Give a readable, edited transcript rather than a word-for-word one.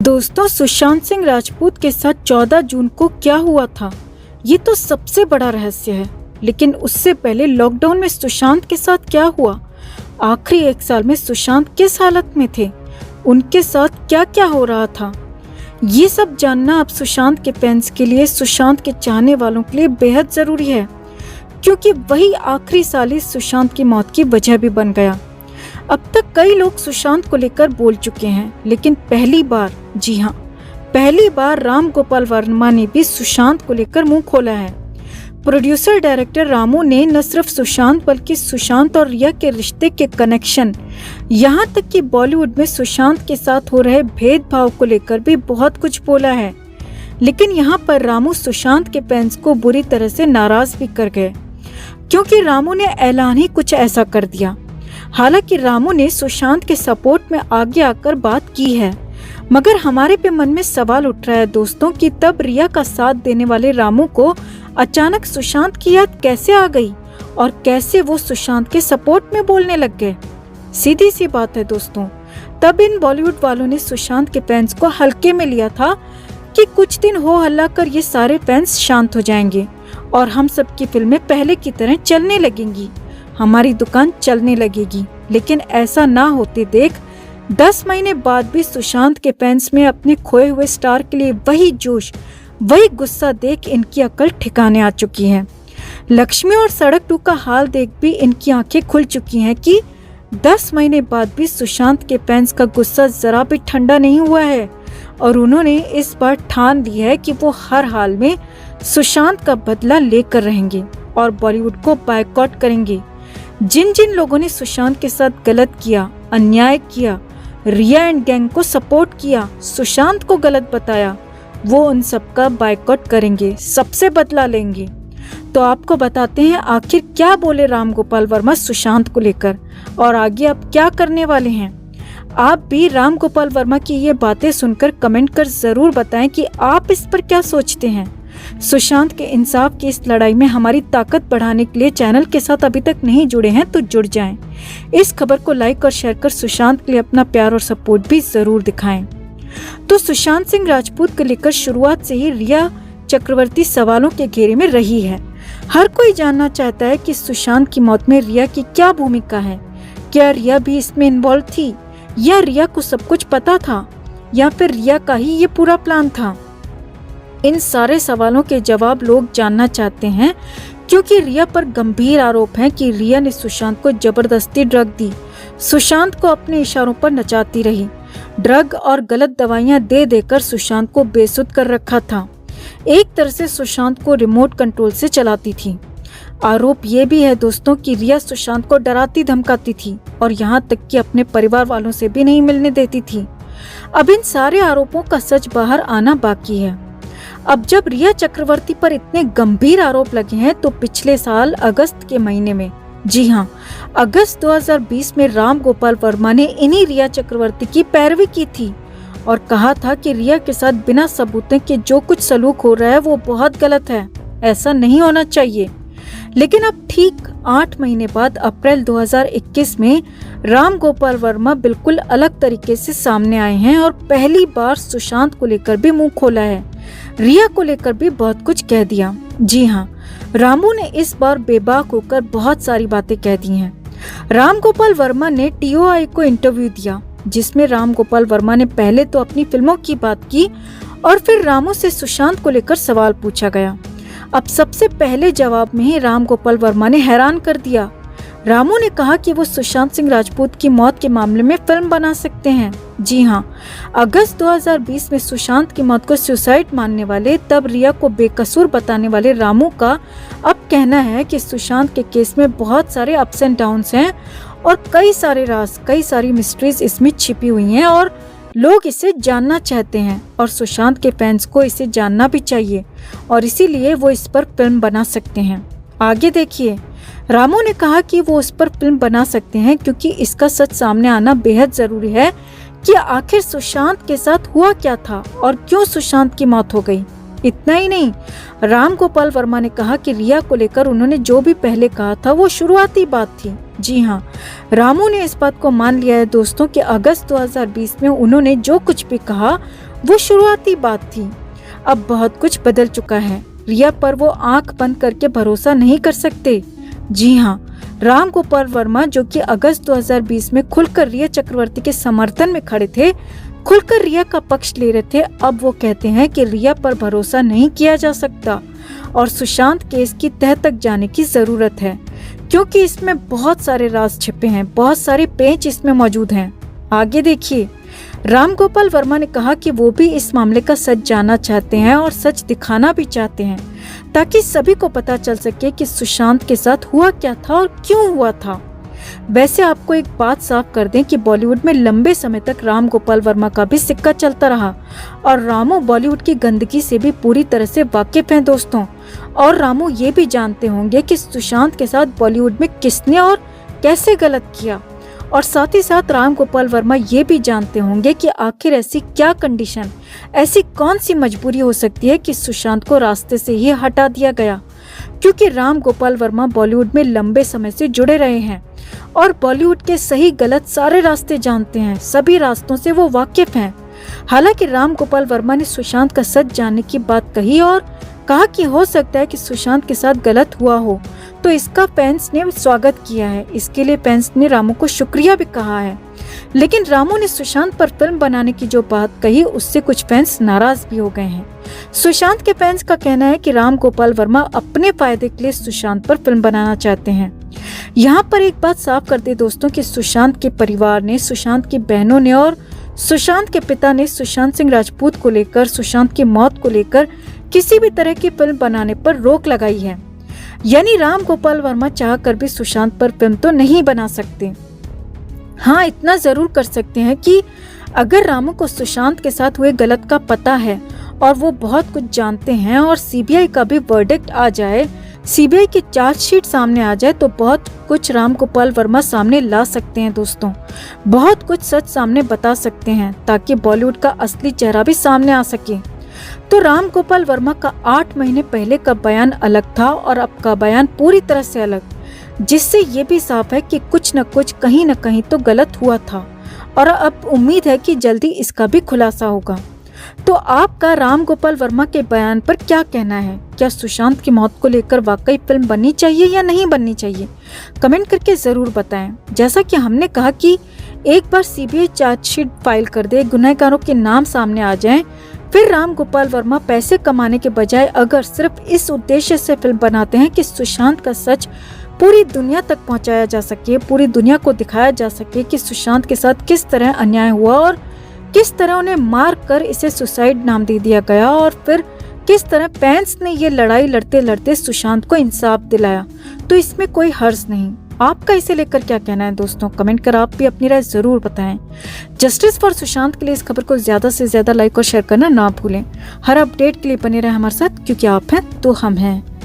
दोस्तों, सुशांत सिंह राजपूत के साथ 14 जून को क्या हुआ था, ये तो सबसे बड़ा रहस्य है। लेकिन उससे पहले लॉकडाउन में सुशांत के साथ क्या हुआ, आखिरी एक साल में सुशांत किस हालत में थे, उनके साथ क्या क्या हो रहा था, ये सब जानना अब सुशांत के फैंस के लिए, सुशांत के चाहने वालों के लिए बेहद जरूरी है, क्योंकि वही आखिरी साल ही सुशांत की मौत की वजह भी बन गया। अब तक कई लोग सुशांत को लेकर बोल चुके हैं, लेकिन पहली बार, जी हाँ, पहली बार राम गोपाल वर्मा ने भी सुशांत को लेकर मुंह खोला है। प्रोड्यूसर डायरेक्टर रामू ने न सिर्फ सुशांत बल्कि सुशांत और रिया के रिश्ते के कनेक्शन, यहाँ तक कि बॉलीवुड में सुशांत के साथ हो रहे भेदभाव को लेकर भी बहुत कुछ बोला है। लेकिन यहाँ पर रामू सुशांत के फैंस को बुरी तरह से नाराज भी कर गए, क्योंकि रामू ने ऐलान ही कुछ ऐसा कर दिया। हालांकि रामू ने सुशांत के सपोर्ट में आगे आकर बात की है, मगर हमारे पे मन में सवाल उठ रहा है दोस्तों कि तब रिया का साथ देने वाले रामू को अचानक सुशांत की याद कैसे आ गई और कैसे वो सुशांत के सपोर्ट में बोलने लग गए। सीधी सी बात है दोस्तों, तब इन बॉलीवुड वालों ने सुशांत के फैंस को हल्के में लिया था कि कुछ दिन हो हल्ला कर ये सारे फैंस शांत हो जाएंगे और हम सबकी फिल्में पहले की तरह चलने लगेंगी, हमारी दुकान चलने लगेगी। लेकिन ऐसा ना होते देख 10 महीने बाद भी सुशांत के फैंस में अपने खोए हुए स्टार के लिए वही जोश, वही गुस्सा देख इनकी अकल ठिकाने आ चुकी है। लक्ष्मी और सड़क 2 का हाल देख भी इनकी आंखें खुल चुकी हैं कि 10 महीने बाद भी सुशांत के फैंस का गुस्सा जरा भी ठंडा नहीं हुआ है और उन्होंने इस बार ठान ली है कि वो हर हाल में सुशांत का बदला लेकर रहेंगे और बॉलीवुड को बायकॉट करेंगे। जिन जिन लोगों ने सुशांत के साथ गलत किया, अन्याय किया, रिया एंड गैंग को सपोर्ट किया, सुशांत को गलत बताया, वो उन सबका बायकॉट करेंगे, सबसे बदला लेंगे। तो आपको बताते हैं आखिर क्या बोले राम गोपाल वर्मा सुशांत को लेकर और आगे आप क्या करने वाले हैं। आप भी राम गोपाल वर्मा की ये बातें सुनकर कमेंट कर जरूर बताएं कि आप इस पर क्या सोचते हैं। सुशांत के इंसाफ की इस लड़ाई में हमारी ताकत बढ़ाने के लिए चैनल के साथ अभी तक नहीं जुड़े हैं तो जुड़ जाएं। इस खबर को लाइक और शेयर कर सुशांत के लिए अपना प्यार और सपोर्ट भी जरूर दिखाएं। तो सुशांत सिंह राजपूत को लेकर शुरुआत से ही रिया चक्रवर्ती सवालों के घेरे में रही है। हर कोई जानना चाहता है कि सुशांत की मौत में रिया की क्या भूमिका है, क्या रिया भी इसमें इन्वॉल्व थी या रिया को सब कुछ पता था या फिर रिया का ही ये पूरा प्लान था। इन सारे सवालों के जवाब लोग जानना चाहते हैं, क्योंकि रिया पर गंभीर आरोप है कि रिया ने सुशांत को जबरदस्ती ड्रग दी, सुशांत को अपने इशारों पर नचाती रही, ड्रग और गलत दवाइयां दे देकर सुशांत को बेसुध कर रखा था, एक तरह से सुशांत को रिमोट कंट्रोल से चलाती थी। आरोप ये भी है दोस्तों कि रिया सुशांत को डराती धमकाती थी और यहाँ तक कि अपने परिवार वालों से भी नहीं मिलने देती थी। अब इन सारे आरोपों का सच बाहर आना बाकी है। अब जब रिया चक्रवर्ती पर इतने गंभीर आरोप लगे हैं तो पिछले साल अगस्त के महीने में, जी हाँ, अगस्त 2020 में राम गोपाल वर्मा ने इन्हीं रिया चक्रवर्ती की पैरवी की थी और कहा था कि रिया के साथ बिना सबूतों के जो कुछ सलूक हो रहा है वो बहुत गलत है, ऐसा नहीं होना चाहिए। लेकिन अब ठीक 8 महीने बाद अप्रैल 2021 में राम गोपाल वर्मा बिल्कुल अलग तरीके से सामने आए हैं और पहली बार सुशांत को लेकर भी मुंह खोला है, रिया को लेकर भी बहुत कुछ कह दिया। जी हाँ, रामू ने इस बार बेबाक होकर बहुत सारी बातें कह दी हैं। राम गोपाल वर्मा ने TOI को इंटरव्यू दिया, जिसमें राम गोपाल वर्मा ने पहले तो अपनी फिल्मों की बात की और फिर रामू से सुशांत को लेकर सवाल पूछा गया। अब सबसे पहले जवाब में ही राम गोपाल वर्मा ने हैरान कर दिया। रामू ने कहा कि वो सुशांत सिंह राजपूत की मौत के मामले में फिल्म बना सकते हैं। जी हाँ, अगस्त 2020 में सुशांत की मौत को सुसाइड मानने वाले, तब रिया को बेकसूर बताने वाले रामू का अब कहना है कि सुशांत के केस में बहुत सारे अप्स एंड डाउन्स हैं और कई सारे राज, कई सारी मिस्ट्रीज इसमें छिपी हुई हैं और लोग इसे जानना चाहते हैं और सुशांत के फैंस को इसे जानना भी चाहिए और इसीलिए वो इस पर फिल्म बना सकते हैं। आगे देखिए, रामू ने कहा कि वो उस पर फिल्म बना सकते हैं क्योंकि इसका सच सामने आना बेहद जरूरी है कि आखिर सुशांत के साथ हुआ क्या था और क्यों सुशांत की मौत हो गई। इतना ही नहीं, राम गोपाल वर्मा ने कहा कि रिया को लेकर उन्होंने जो भी पहले कहा था वो शुरुआती बात थी। जी हाँ, रामू ने इस बात को मान लिया है दोस्तों कि अगस्त 2020 में उन्होंने जो कुछ भी कहा वो शुरुआती बात थी। अब बहुत कुछ बदल चुका है। रिया पर वो आंख बंद करके भरोसा नहीं कर सकते। जी हाँ, राम गोपाल वर्मा जो कि अगस्त 2020 में खुलकर रिया चक्रवर्ती के समर्थन में खड़े थे, खुलकर रिया का पक्ष ले रहे थे, अब वो कहते हैं कि रिया पर भरोसा नहीं किया जा सकता और सुशांत केस की तह तक जाने की जरूरत है, क्योंकि इसमें बहुत सारे राज छिपे हैं, बहुत सारे पेच इसमें मौजूद हैं। आगे देखिए, राम गोपाल वर्मा ने कहा कि वो भी इस मामले का सच जानना चाहते हैं और सच दिखाना भी चाहते हैं, ताकि सभी को पता चल सके कि सुशांत के साथ हुआ क्या था और क्यों हुआ था। वैसे आपको एक बात साफ कर दें कि बॉलीवुड में लंबे समय तक राम गोपाल वर्मा का भी सिक्का चलता रहा और रामू बॉलीवुड की गंदगी से भी पूरी तरह से वाकिफ हैं दोस्तों। और रामू ये भी जानते होंगे कि सुशांत के साथ बॉलीवुड में किसने और कैसे गलत किया, और साथ ही साथ राम गोपाल वर्मा ये भी जानते होंगे कि आखिर ऐसी क्या कंडीशन, ऐसी कौन सी मजबूरी हो सकती है कि सुशांत को रास्ते से ही हटा दिया गया, क्योंकि राम गोपाल वर्मा बॉलीवुड में लंबे समय से जुड़े रहे हैं और बॉलीवुड के सही गलत सारे रास्ते जानते हैं, सभी रास्तों से वो वाकिफ हैं। हालांकि राम गोपाल वर्मा ने सुशांत का सच जानने की बात कही और कहा कि हो सकता है कि सुशांत के साथ गलत हुआ हो, तो इसका फैंस ने स्वागत किया है। इसके लिए फैंस ने रामू को शुक्रिया भी कहा है। लेकिन रामू ने सुशांत पर फिल्म बनाने की जो बात कही, उससे कुछ फैंस नाराज भी हो गए हैं। सुशांत के फैंस का कहना है कि राम गोपाल वर्मा अपने फायदे के लिए सुशांत पर फिल्म बनाना चाहते हैं। यहाँ पर एक बात साफ कर दे दोस्तों कि सुशांत के परिवार ने, सुशांत की बहनों ने और सुशांत के पिता ने सुशांत सिंह राजपूत को लेकर, सुशांत की मौत को लेकर किसी भी तरह की फिल्म बनाने पर रोक लगाई है। यानी राम गोपाल वर्मा चाहकर भी सुशांत पर फिल्म तो नहीं बना सकते। हाँ, इतना जरूर कर सकते हैं कि अगर रामू को सुशांत के साथ हुए गलत का पता है और वो बहुत कुछ जानते हैं और सीबीआई का भी वर्डिक्ट आ जाए, सीबीआई की चार्जशीट सामने आ जाए, तो बहुत कुछ राम गोपाल वर्मा सामने ला सकते हैं दोस्तों। बहुत कुछ सच सामने बता सकते हैं ताकि बॉलीवुड का असली चेहरा भी सामने आ सके। तो राम गोपाल वर्मा का 8 महीने पहले का बयान अलग था और अब का बयान पूरी तरह से अलग, जिससे ये भी साफ है कि कुछ न कुछ कहीं न कहीं तो गलत हुआ था और अब उम्मीद है कि जल्दी इसका भी खुलासा होगा। तो आपका राम गोपाल वर्मा के बयान पर क्या कहना है? क्या सुशांत की मौत को लेकर वाकई फिल्म बननी चाहिए या नहीं बननी चाहिए? कमेंट करके जरूर बताएं। जैसा कि हमने कहा कि एक बार सीबीआई चार्जशीट फाइल कर दे, गुनहगारों के नाम सामने आ जाएं, फिर राम गोपाल वर्मा पैसे कमाने के बजाय अगर सिर्फ इस उद्देश्य से फिल्म बनाते हैं कि सुशांत का सच पूरी दुनिया तक पहुंचाया जा सके, पूरी दुनिया को दिखाया जा सके कि सुशांत के साथ किस तरह अन्याय हुआ और किस तरह उन्हें मार कर इसे सुसाइड नाम दे दिया गया और फिर किस तरह फैंस ने ये लड़ाई लड़ते लड़ते सुशांत को इंसाफ दिलाया, तो इसमें कोई हर्ज नहीं। आपका इसे लेकर क्या कहना है दोस्तों? कमेंट कर आप भी अपनी राय जरूर बताएं। जस्टिस फॉर सुशांत के लिए इस खबर को ज्यादा से ज्यादा लाइक और शेयर करना ना भूलें। हर अपडेट के लिए बने रहे हमारे साथ, क्योंकि आप हैं तो हम हैं।